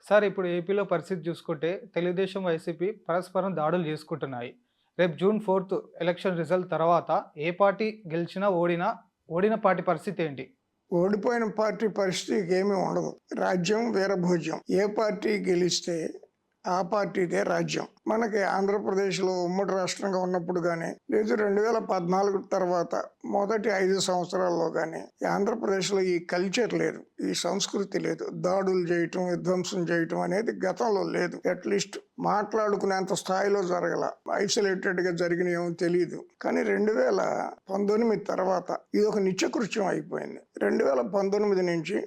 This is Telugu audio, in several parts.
సార్ ఇప్పుడు ఏపీలో పరిస్థితి చూసుకుంటే తెలుగుదేశం, వైసీపీ పరస్పరం దాడులు చేసుకుంటున్నాయి. రేపు జూన్ 4 ఎలక్షన్ రిజల్ట్ తర్వాత ఏ పార్టీ గెలిచినా, ఓడిన పార్టీ పరిస్థితి ఏంటి? ఓడిపోయిన పార్టీ పరిస్థితికి ఏమీ ఉండదు. రాజ్యం వీరభోజ్యం. ఏ పార్టీ గెలిస్తే ఆ పార్టీదే రాజ్యం. మనకి ఆంధ్రప్రదేశ్లో ఉమ్మడి రాష్ట్రంగా ఉన్నప్పుడు కానీ, లేదు 2014 తర్వాత మొదటి 5 సంవత్సరాల్లో కానీ ఆంధ్రప్రదేశ్లో ఈ కల్చర్ లేదు, ఈ సంస్కృతి లేదు. దాడులు చేయటం, విధ్వంసం చేయటం అనేది గతంలో లేదు. అట్లీస్ట్ మాట్లాడుకునేంత స్థాయిలో జరగల. ఐసోలేటెడ్ గా జరిగినాయేమో తెలియదు. కానీ 2019 తర్వాత ఇది ఒక నిత్యకృత్యం అయిపోయింది. 2019 నుంచి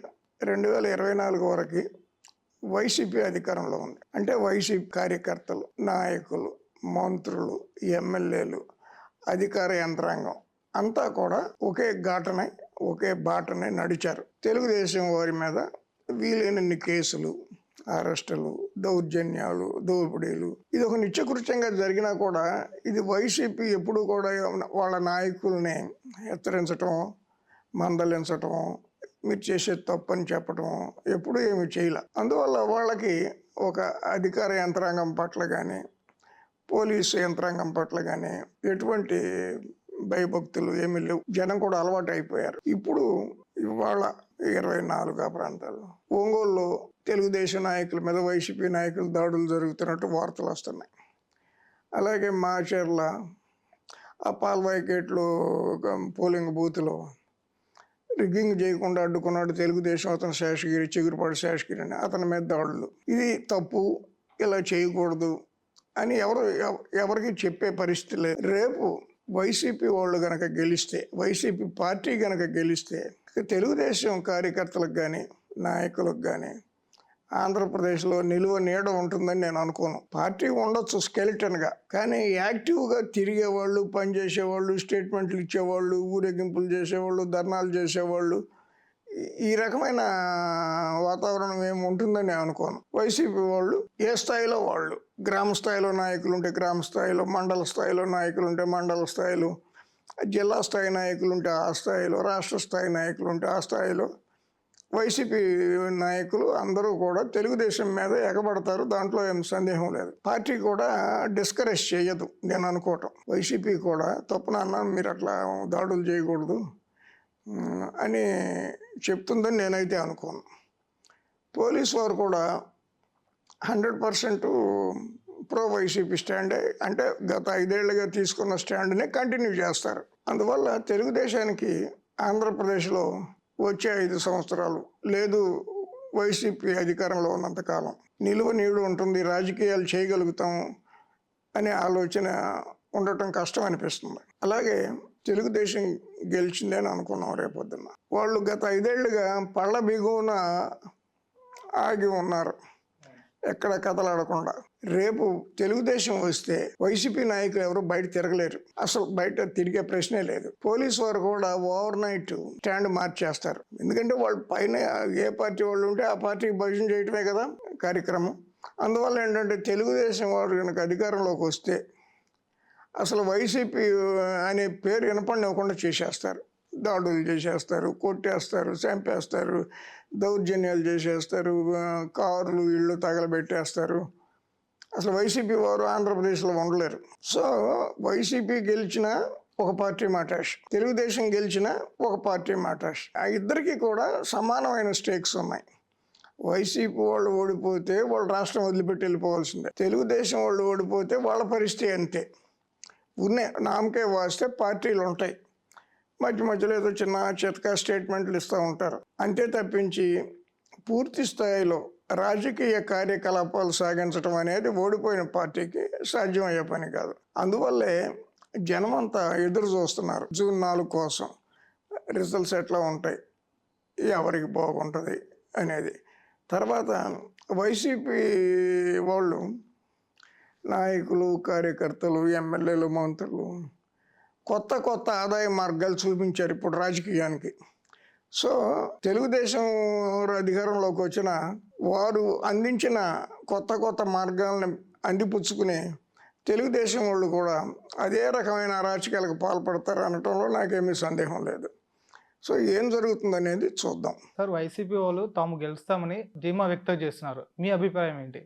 2024 వరకు వైసీపీ అధికారంలో ఉంది. అంటే వైసీపీ కార్యకర్తలు, నాయకులు, మంత్రులు, ఎమ్మెల్యేలు, అధికార యంత్రాంగం అంతా కూడా ఒకే బాటనే నడిచారు. తెలుగుదేశం వారి మీద వీలైనన్ని కేసులు, అరెస్టులు, దౌర్జన్యాలు, దోపిడీలు ఇది ఒక నిత్యకృత్యంగా జరిగినా కూడా ఇది వైసీపీ ఎప్పుడు కూడా వాళ్ళ నాయకుల్ని హెచ్చరించటం, మందలించటం, మీరు చేసే తప్పని చెప్పటం ఎప్పుడు ఏమి చేయలే. అందువల్ల వాళ్ళకి ఒక అధికార యంత్రాంగం పట్ల కానీ, పోలీసు యంత్రాంగం పట్ల కానీ ఎటువంటి భయభక్తులు ఏమీ లేవు. జనం కూడా అలవాటు అయిపోయారు. ఇప్పుడు ఇవాళ 24 ప్రాంతాల్లో ఒంగోలులో తెలుగుదేశం నాయకుల మీద వైసీపీ నాయకులు దాడులు జరుగుతున్నట్టు వార్తలు వస్తున్నాయి. అలాగే మాచర్ల ఆ పాల్వాయి గేట్లో పోలింగ్ బూత్లో రిగ్గింగ్ చేయకుండా అడ్డుకున్నాడు తెలుగుదేశం అతను శేషగిరి, చిగురుపాటి శేషగిరి అని, అతని మీద దాడులు. ఇది తప్పు, ఇలా చేయకూడదు అని ఎవరికి చెప్పే పరిస్థితి లేదు. రేపు వైసీపీ వాళ్ళు గనక గెలిస్తే, వైసీపీ పార్టీ గనక గెలిస్తే తెలుగుదేశం కార్యకర్తలకు కానీ, నాయకులకు కానీ ఆంధ్రప్రదేశ్లో నిలువ నీడ ఉంటుందని నేను అనుకోను. పార్టీ ఉండొచ్చు స్కెలిటన్గా, కానీ యాక్టివ్గా తిరిగేవాళ్ళు, పనిచేసేవాళ్ళు, స్టేట్మెంట్లు ఇచ్చేవాళ్ళు, ఊరేగింపులు చేసేవాళ్ళు, ధర్నాలు చేసేవాళ్ళు, ఈ రకమైన వాతావరణం ఏమి ఉంటుందని నేను అనుకోను. వైసీపీ వాళ్ళు ఏ స్థాయిలో వాళ్ళు, గ్రామ స్థాయిలో నాయకులు ఉంటే గ్రామ స్థాయిలో, మండల స్థాయిలో నాయకులు ఉంటే మండల స్థాయిలో, జిల్లా స్థాయి నాయకులు ఉంటే ఆ స్థాయిలో, రాష్ట్ర స్థాయి నాయకులు ఉంటే ఆ స్థాయిలో వైసీపీ నాయకులు అందరూ కూడా తెలుగుదేశం మీద ఎగబడతారు. దాంట్లో ఏం సందేహం లేదు. పార్టీ కూడా డిస్కరేజ్ చేయదు నేను అనుకోవటం. వైసీపీ కూడా తప్పునన్నా మీరు అట్లా దాడులు చేయకూడదు అని చెప్తుందని నేనైతే అనుకోను. పోలీసు వారు కూడా 100% ప్రో వైసీపీ స్టాండే, అంటే గత 5 ఏళ్లుగా తీసుకున్న స్టాండ్నే కంటిన్యూ చేస్తారు. అందువల్ల తెలుగుదేశానికి ఆంధ్రప్రదేశ్లో వచ్చే 5 సంవత్సరాలు లేదు, వైసీపీ అధికారంలో ఉన్నంతకాలం నిలువ నీడు ఉంటుంది, రాజకీయాలు చేయగలుగుతాం అనే ఆలోచన ఉండటం కష్టం అనిపిస్తుంది. అలాగే తెలుగుదేశం గెలిచిందని అనుకున్నాం రేపొద్దున. వాళ్ళు గత 5 ఏళ్లుగా పళ్ళ బిగువున ఆగి ఉన్నారు, ఎక్కడ కదలాడకుండా. రేపు తెలుగుదేశం వస్తే వైసీపీ నాయకులు ఎవరు బయట తిరగలేరు, అసలు బయట తిరిగే ప్రశ్నే లేదు. పోలీసు వారు కూడా ఓవర్ నైట్ స్టాండ్ మార్చేస్తారు. ఎందుకంటే వాళ్ళు పైన ఏ పార్టీ వాళ్ళు ఉంటే ఆ పార్టీకి భజన చేయటమే కదా కార్యక్రమం. అందువల్ల ఏంటంటే తెలుగుదేశం వారు కనుక అధికారంలోకి వస్తే అసలు వైసీపీ అనే పేరు వినపడనివ్వకుండా చేసేస్తారు. దాడులు చేసేస్తారు, కొట్టేస్తారు, చంపేస్తారు, దౌర్జన్యాలు చేసేస్తారు, కార్లు ఇళ్ళు తగలబెట్టేస్తారు. అసలు వైసీపీ వారు ఆంధ్రప్రదేశ్లో ఉండలేరు. సో వైసీపీ గెలిచిన ఒక పార్టీ మాటాష్, తెలుగుదేశం గెలిచిన ఒక పార్టీ మాటాష్. ఆ ఇద్దరికి కూడా సమానమైన స్టేక్స్ ఉన్నాయి. వైసీపీ వాళ్ళు ఓడిపోతే వాళ్ళు రాష్ట్రం వదిలిపెట్టి వెళ్ళిపోవాల్సిందే. తెలుగుదేశం వాళ్ళు ఓడిపోతే వాళ్ళ పరిస్థితి అంతే. ఉన్నే నామకే వాస్తే పార్టీలు ఉంటాయి, మధ్య మధ్యలో ఏదో చిన్న చితకా స్టేట్మెంట్లు ఇస్తూ ఉంటారు. అంతే తప్పించి పూర్తి స్థాయిలో రాజకీయ కార్యకలాపాలు సాగించడం అనేది ఓడిపోయిన పార్టీకి సాధ్యమయ్యే పని కాదు. అందువల్లే జనమంతా ఎదురు చూస్తున్నారు జూన్ 4 కోసం. రిజల్ట్స్ ఎట్లా ఉంటాయి, ఎవరికి బాగుంటుంది అనేది. తర్వాత వైసీపీ వాళ్ళు నాయకులు, కార్యకర్తలు, ఎమ్మెల్యేలు, మంత్రులు కొత్త ఆదాయ మార్గాలు చూపించారు ఇప్పుడు రాజకీయానికి. సో తెలుగుదేశం అధికారంలోకి వచ్చిన వారు అందించిన కొత్త మార్గాలను అందిపుచ్చుకుని తెలుగుదేశం వాళ్ళు కూడా అదే రకమైన అరాచకాలకు పాల్పడతారు అనటంలో నాకేమీ సందేహం లేదు. సో ఏం జరుగుతుంది అనేది చూద్దాం. సార్, వైసీపీ వాళ్ళు తాము గెలుస్తామని ధీమా వ్యక్తం చేస్తున్నారు. మీ అభిప్రాయం ఏంటి?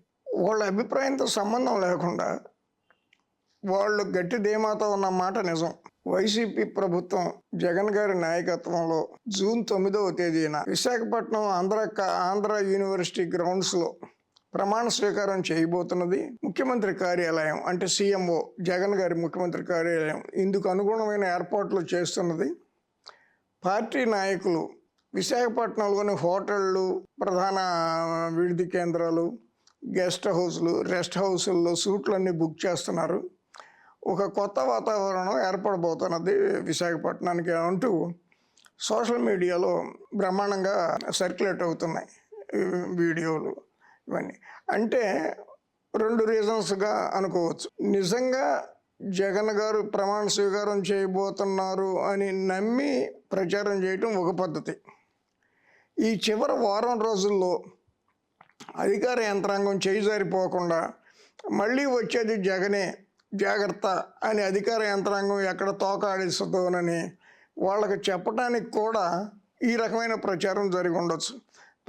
వాళ్ళ అభిప్రాయంతో సంబంధం లేకుండా వాళ్ళు గట్టి ధీమాతో ఉన్న మాట నిజం. వైసీపీ ప్రభుత్వం జగన్ గారి నాయకత్వంలో జూన్ 9వ తేదీన విశాఖపట్నం ఆంధ్ర యూనివర్సిటీ గ్రౌండ్స్లో ప్రమాణ స్వీకారం చేయబోతున్నది. ముఖ్యమంత్రి కార్యాలయం అంటే సీఎంఓ జగన్ గారి ముఖ్యమంత్రి కార్యాలయం ఇందుకు అనుగుణమైన ఏర్పాట్లు చేస్తున్నది. పార్టీ నాయకులు విశాఖపట్నంలోని హోటళ్ళు, ప్రధాన విడిది కేంద్రాలు, గెస్ట్ హౌస్లు, రెస్ట్ హౌసుల్లో సూట్లన్నీ బుక్ చేస్తున్నారు. ఒక కొత్త వాతావరణం ఏర్పడబోతున్నది విశాఖపట్నానికి అంటూ సోషల్ మీడియాలో బ్రహ్మాండంగా సర్క్యులేట్ అవుతున్నాయి వీడియోలు ఇవన్నీ. అంటే 2 రీజన్స్గా అనుకోవచ్చు. నిజంగా జగన్ గారు ప్రమాణ స్వీకారం చేయబోతున్నారు అని నమ్మి ప్రచారం చేయటం ఒక పద్ధతి. ఈ చివరి వారం రోజుల్లో అధికార యంత్రాంగం చేయిజారిపోకుండా మళ్ళీ వచ్చేది జగనే జాగ్రత్త అని అధికార యంత్రాంగం ఎక్కడ తోక ఆడిస్తుందోనని వాళ్ళకి చెప్పడానికి కూడా ఈ రకమైన ప్రచారం జరిగి ఉండొచ్చు.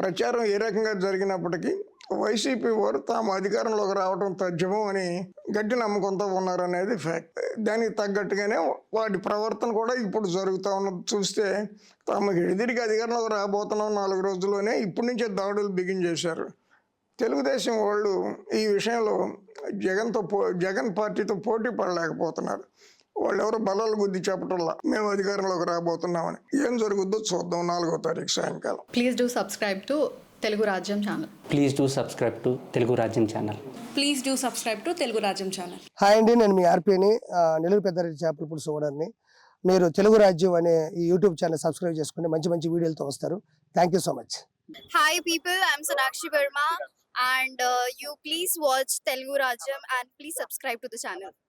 ప్రచారం ఏ రకంగా జరిగినప్పటికీ వైసీపీ వారు తాము అధికారంలోకి రావడం తథ్యము అని గట్టి నమ్మకంతో ఉన్నారనేది ఫ్యాక్ట్. దానికి తగ్గట్టుగానే వాటి ప్రవర్తన కూడా ఇప్పుడు జరుగుతూ ఉన్నది చూస్తే తాము ఎడిదిరిగి అధికారంలోకి రాబోతున్నాం 4 రోజుల్లోనే ఇప్పటి నుంచే దాడులు బిగించేశారు. తెలుగుదేశం వాళ్ళు ఈ విషయంలో జగన్ పార్టీతో పోటీ పడలేకపోతున్నారు. వాళ్ళు ఎవరు బలాలు గుద్ది చెప్పటంలా మేము అధికారంలోకి రాబోతున్నామని. ఏం జరుగుద్దో చూద్దాం 4వ తారీఖు సాయంకాలం. Please do subscribe to Telugu Rajyam channel. Please do subscribe to Telugu Rajyam channel. Please do subscribe to Telugu Rajyam channel. Hi అండి, నేను మీ ఆర్పీని, నెల్లూరు పెద్దారెడ్డి చేపల పులుసు ఓనర్ని. మీరు తెలుగు రాజ్యం అనే ఈ యూట్యూబ్ ఛానల్ సబ్స్క్రైబ్ చేసుకుని మంచి మంచి వీడియోలతో వస్తారు. Thank you so much. Hi people, I'm Sonakshi Verma and you please watch Telugu Rajyam and please subscribe to the channel.